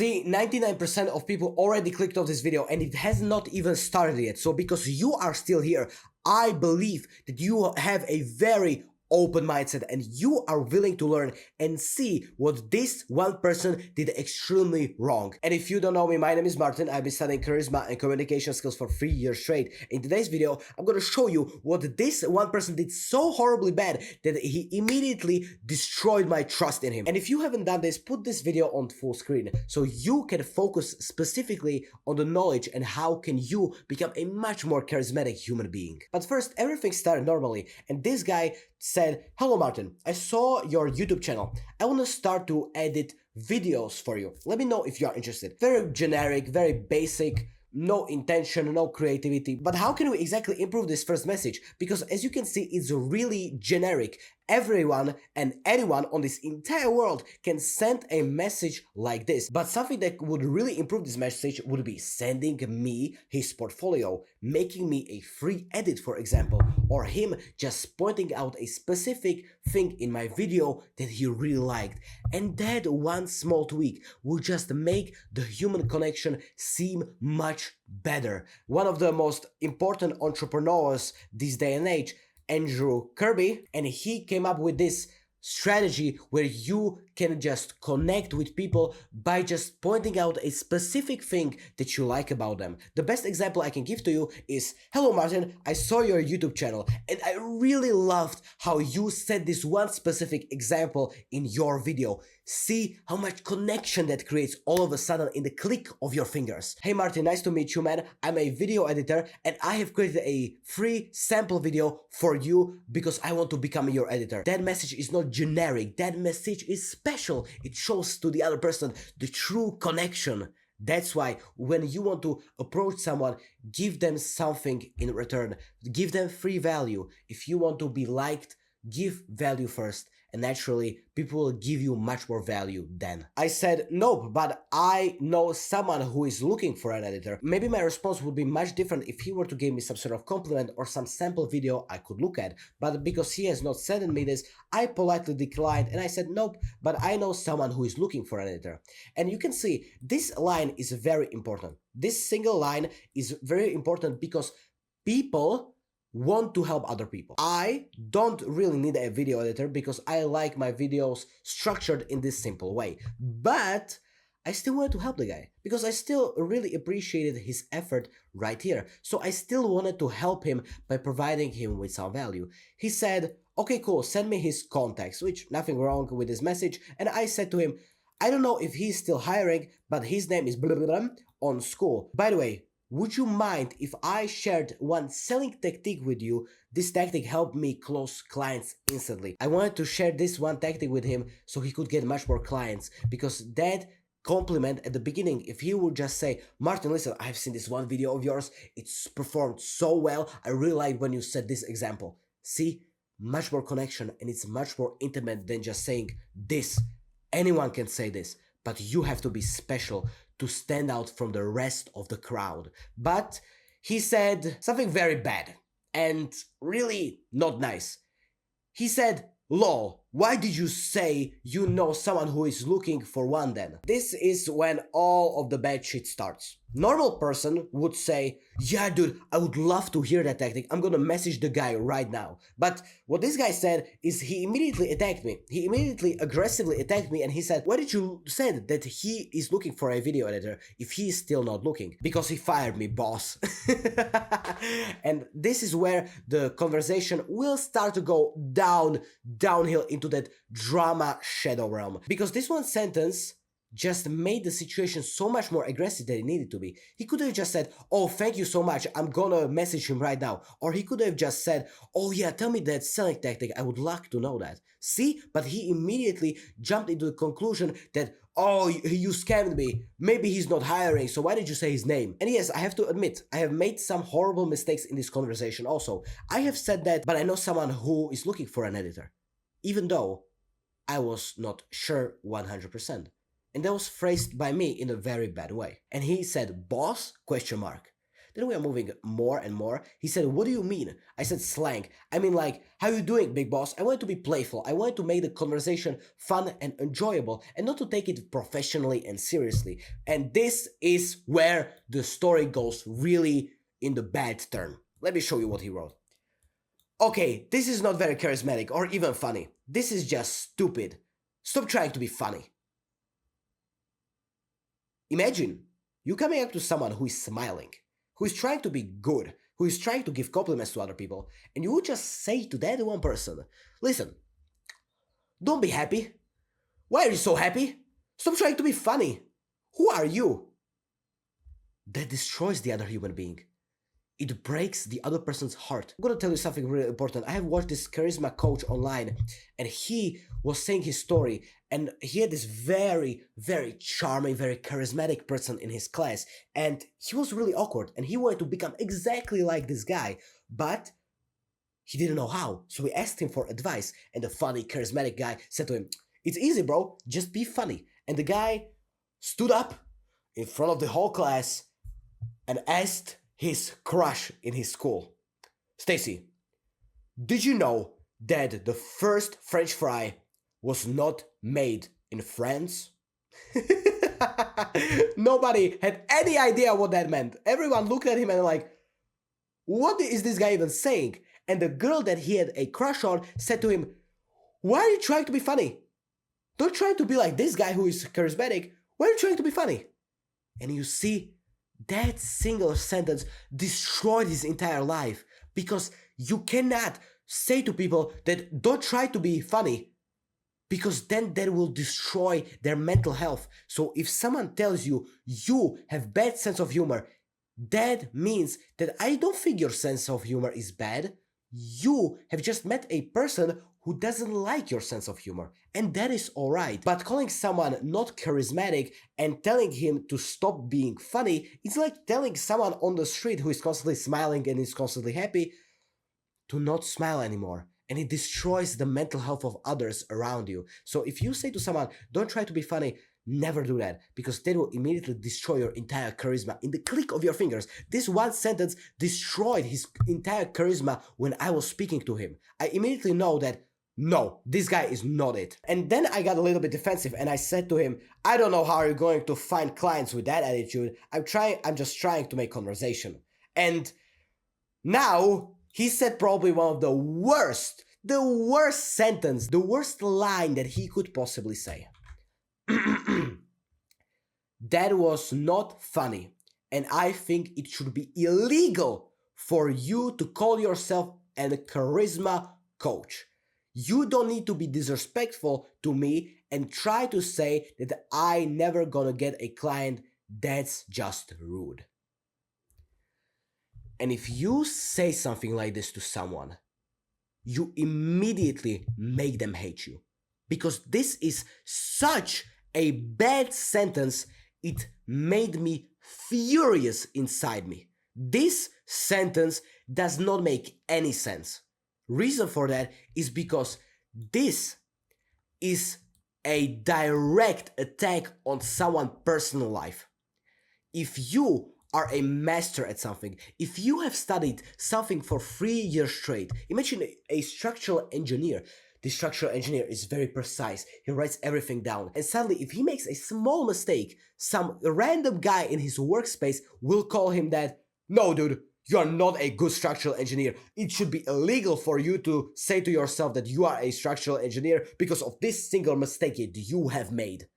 See, 99% of people already clicked off this video and it has not even started yet. So because you are still here, I believe that you have a very open mindset and you are willing to learn and see what this one person did extremely wrong. And if you don't know me, my name is Martin. I've been studying charisma and communication skills for 3 years straight. In today's video, I'm gonna show you what this one person did so horribly bad that he immediately destroyed my trust in him. And if you haven't done this, put this video on full screen so you can focus specifically on the knowledge and how can you become a much more charismatic human being. But first, everything started normally and this guy said, "Hello Martin, I saw your YouTube channel. I want to start to edit videos for you. Let me know if you are interested." Very generic, very basic, no intention, no creativity. But how can we exactly improve this first message? Because as you can see, it's really generic. Everyone and anyone on this entire world can send a message like this. But something that would really improve this message would be sending me his portfolio, making me a free edit, for example, or him just pointing out a specific thing in my video that he really liked. And that one small tweak will just make the human connection seem much better. One of the most important entrepreneurs this day and age, Andrew Kirby, and he came up with this strategy where you can just connect with people by just pointing out a specific thing that you like about them. The best example I can give to you is, "Hello Martin, I saw your YouTube channel and I really loved how you said this one specific example in your video. See how much connection that creates all of a sudden in the click of your fingers. Hey Martin, nice to meet you, man. I'm a video editor and I have created a free sample video for you because I want to become your editor." That message is not generic, that message is special. It shows to the other person the true connection. That's why when you want to approach someone, give them something in return. Give them free value. If you want to be liked, give value first. And naturally, people will give you much more value then. I said, "Nope, but I know someone who is looking for an editor." Maybe my response would be much different if he were to give me some sort of compliment or some sample video I could look at. But because he has not sent me this, I politely declined and I said, "Nope, but I know someone who is looking for an editor." And you can see this line is very important. This single line is very important because people want to help other people. I don't really need a video editor because I like my videos structured in this simple way. But I still wanted to help the guy because I still really appreciated his effort right here. So I still wanted to help him by providing him with some value. He said, "Okay, cool, send me his contacts," which nothing wrong with this message. And I said to him, "I don't know if he's still hiring, but his name is blah, blah, blah, on school. By the way, would you mind if I shared one selling tactic with you? This tactic helped me close clients instantly." I wanted to share this one tactic with him so he could get much more clients, because that compliment at the beginning, if he would just say, "Martin, listen, I've seen this one video of yours, it's performed so well, I really like when you said this example." See, much more connection and it's much more intimate than just saying this. Anyone can say this, but you have to be special to stand out from the rest of the crowd. But he said something very bad and really not nice. He said, "Lol, why did you say you know someone who is looking for one then?" This is when all of the bad shit starts. Normal person would say, "Yeah dude, I would love to hear that tactic, I'm gonna message the guy right now." But what this guy said is he immediately attacked me. He immediately aggressively attacked me and he said, "Why did you say that he is looking for a video editor if he is still not looking?" "Because he fired me, boss." And this is where the conversation will start to go downhill into that drama shadow realm. Because this one sentence just made the situation so much more aggressive than it needed to be. He could have just said, "Oh, thank you so much, I'm gonna message him right now." Or he could have just said, "Oh yeah, tell me that selling tactic, I would like to know that." See, but he immediately jumped into the conclusion that, "Oh, you scammed me, maybe he's not hiring, so why did you say his name?" And yes, I have to admit, I have made some horrible mistakes in this conversation also. I have said that, but I know someone who is looking for an editor, even though I was not sure 100%. And that was phrased by me in a very bad way. And he said, "Boss?" question mark. Then we are moving more and more. He said, what do you mean? I said, slang. I mean like, how you doing, big boss? I wanted to be playful. I wanted to make the conversation fun and enjoyable and not to take it professionally and seriously. And this is where the story goes really in the bad turn. Let me show you what he wrote. Okay, this is not very charismatic or even funny. This is just stupid. Stop trying to be funny. Imagine you coming up to someone who is smiling, who is trying to be good, who is trying to give compliments to other people, and you would just say to that one person, listen, don't be happy. Why are you so happy? Stop trying to be funny. Who are you? That destroys the other human being. It breaks the other person's heart. I'm gonna tell you something really important. I have watched this charisma coach online, and he was saying his story, and he had this very, very charming, very charismatic person in his class, and he was really awkward, and he wanted to become exactly like this guy, but he didn't know how. So we asked him for advice, and the funny, charismatic guy said to him, it's easy, bro, just be funny. And the guy stood up in front of the whole class and asked his crush in his school, Stacy, did you know that the first French fry was not made in France? Nobody had any idea what that meant. Everyone looked at him and like, what is this guy even saying? And the girl that he had a crush on said to him, why are you trying to be funny? Don't try to be like this guy who is charismatic. Why are you trying to be funny? And you see, that single sentence destroyed his entire life, because you cannot say to people that don't try to be funny, because then that will destroy their mental health. So if someone tells you you have bad sense of humor, that means that I don't think your sense of humor is bad. You have just met a person who doesn't like your sense of humor, and that is alright. But calling someone not charismatic and telling him to stop being funny, it's like telling someone on the street who is constantly smiling and is constantly happy to not smile anymore. And it destroys the mental health of others around you. So if you say to someone, don't try to be funny, never do that, because that will immediately destroy your entire charisma in the click of your fingers. This one sentence destroyed his entire charisma when I was speaking to him. I immediately know that no, this guy is not it. And then I got a little bit defensive and I said to him, I don't know how you're going to find clients with that attitude. I'm just trying to make conversation. And now he said probably one of the worst sentence, the worst line that he could possibly say. That was not funny, and I think it should be illegal for you to call yourself a charisma coach. You don't need to be disrespectful to me and try to say that I never gonna get a client. That's just rude. And if you say something like this to someone, you immediately make them hate you, because this is such a bad sentence. It made me furious inside me. This sentence does not make any sense. Reason for that is because this is a direct attack on someone's personal life. If you are a master at something, if you have studied something for 3 years straight, imagine a structural engineer. The structural engineer is very precise, he writes everything down, and suddenly if he makes a small mistake, some random guy in his workspace will call him that, no dude, you are not a good structural engineer. It should be illegal for you to say to yourself that you are a structural engineer because of this single mistake that you have made.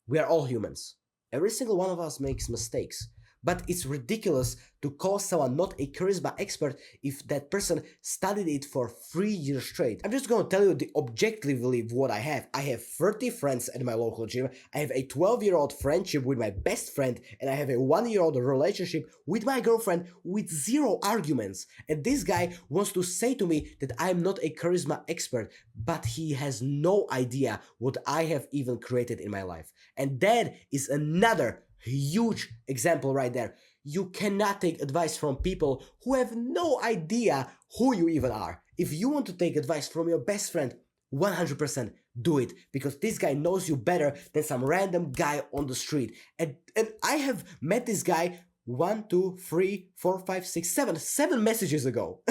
We are all humans. Every single one of us makes mistakes. But it's ridiculous to call someone not a charisma expert if that person studied it for 3 years straight. I'm just gonna tell you the objectively what I have. I have 30 friends at my local gym, I have a 12-year-old friendship with my best friend, and I have a 1-year-old relationship with my girlfriend with 0 arguments. And this guy wants to say to me that I'm not a charisma expert, but he has no idea what I have even created in my life. And that is another huge example right there. You cannot take advice from people who have no idea who you even are. If you want to take advice from your best friend, 100% do it, because this guy knows you better than some random guy on the street. And I have met this guy 1, 2, 3, 4, 5, 6, 7 messages ago.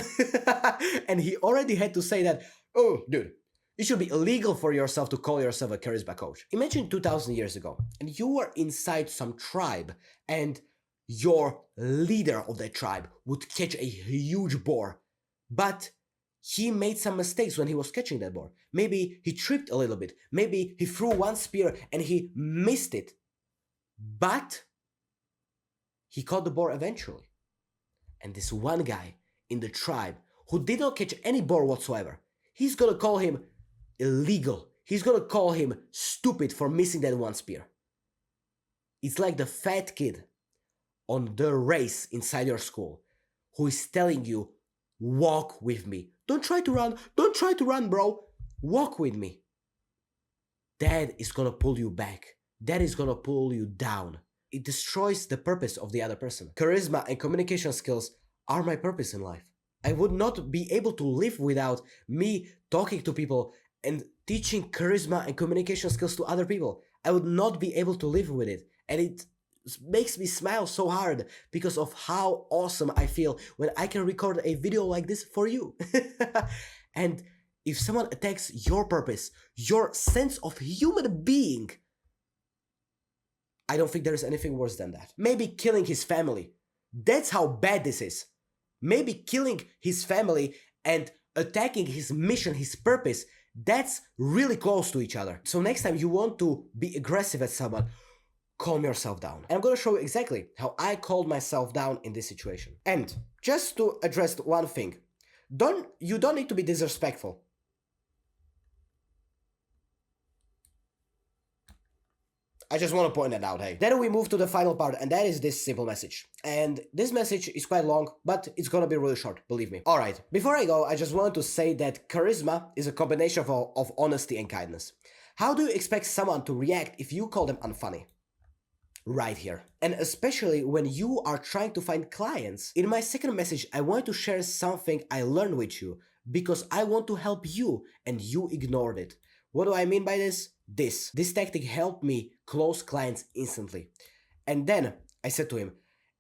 And he already had to say that, oh, dude, it should be illegal for yourself to call yourself a charisma coach. Imagine 2000 years ago, and you were inside some tribe, and your leader of that tribe would catch a huge boar, but he made some mistakes when he was catching that boar. Maybe he tripped a little bit, maybe he threw one spear and he missed it, but he caught the boar eventually. And this one guy in the tribe who did not catch any boar whatsoever, he's gonna call him illegal. He's gonna call him stupid for missing that one spear. It's like the fat kid on the race inside your school who is telling you, walk with me. Don't try to run. Don't try to run, bro. Walk with me. That is gonna pull you back. That is gonna pull you down. It destroys the purpose of the other person. Charisma and communication skills are my purpose in life. I would not be able to live without me talking to people and teaching charisma and communication skills to other people. I would not be able to live with it. And it makes me smile so hard because of how awesome I feel when I can record a video like this for you. And if someone attacks your purpose, your sense of human being, I don't think there is anything worse than that. Maybe killing his family. That's how bad this is. Maybe killing his family and attacking his mission, his purpose, that's really close to each other. So next time you want to be aggressive at someone, calm yourself down. And I'm gonna show you exactly how I calmed myself down in this situation. And just to address one thing, you don't need to be disrespectful. I just want to point that out, hey. Then we move to the final part, and that is this simple message. And this message is quite long, but it's gonna be really short, believe me. Alright, before I go, I just want to say that charisma is a combination of honesty and kindness. How do you expect someone to react if you call them unfunny? Right here. And especially when you are trying to find clients. In my second message, I want to share something I learned with you because I want to help you and you ignored it. What do I mean by this? This tactic helped me close clients instantly. And then I said to him,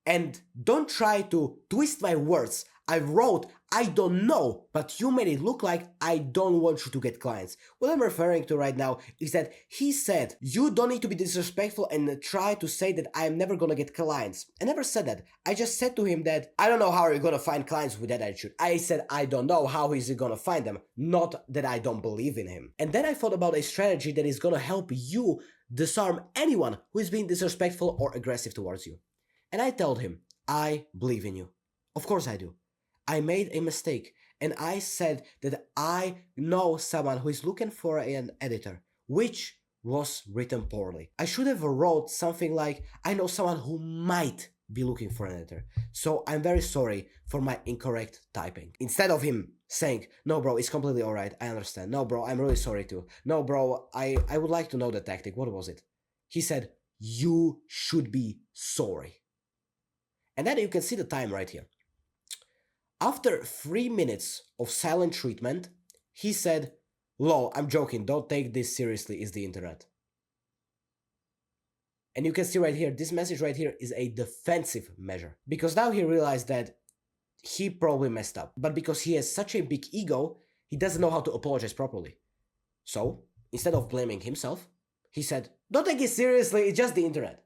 and don't try to twist my words. I wrote, I don't know, but you made it look like I don't want you to get clients. What I'm referring to right now is that he said, you don't need to be disrespectful and try to say that I'm never gonna get clients. I never said that. I just said to him that I don't know how you're gonna find clients with that attitude. I said I don't know how he's gonna find them, not that I don't believe in him. And then I thought about a strategy that is gonna help you disarm anyone who is being disrespectful or aggressive towards you. And I told him, I believe in you. Of course I do. I made a mistake and I said that I know someone who is looking for an editor, which was written poorly. I should have wrote something like, I know someone who might be looking for an editor. So I'm very sorry for my incorrect typing. Instead of him saying, no bro, it's completely alright, I understand. No bro, I'm really sorry too. No bro, I would like to know the tactic. What was it? He said, you should be sorry. And then you can see the time right here. After 3 minutes of silent treatment, he said, lol, I'm joking, don't take this seriously, it's the internet. And you can see right here, this message right here is a defensive measure. Because now he realized that he probably messed up. But because he has such a big ego, he doesn't know how to apologize properly. So, instead of blaming himself, he said, don't take it seriously, it's just the internet.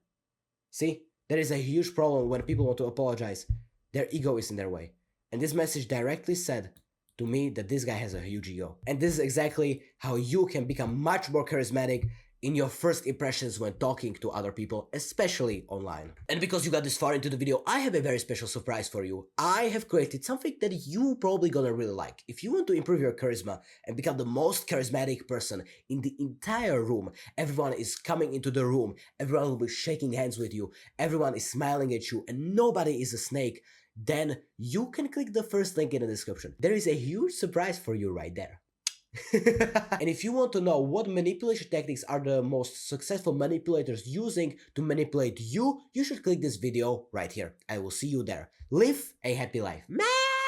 See, there is a huge problem when people want to apologize. Their ego is in their way. And this message directly said to me that this guy has a huge ego. And this is exactly how you can become much more charismatic in your first impressions when talking to other people, especially online. And because you got this far into the video, I have a very special surprise for you. I have created something that you probably gonna really like. If you want to improve your charisma and become the most charismatic person in the entire room, everyone is coming into the room, everyone will be shaking hands with you, everyone is smiling at you, and nobody is a snake, then you can click the first link in the description. There is a huge surprise for you right there. And if you want to know what manipulation techniques are the most successful manipulators using to manipulate you, you should click this video right here. I will see you there. Live a happy life.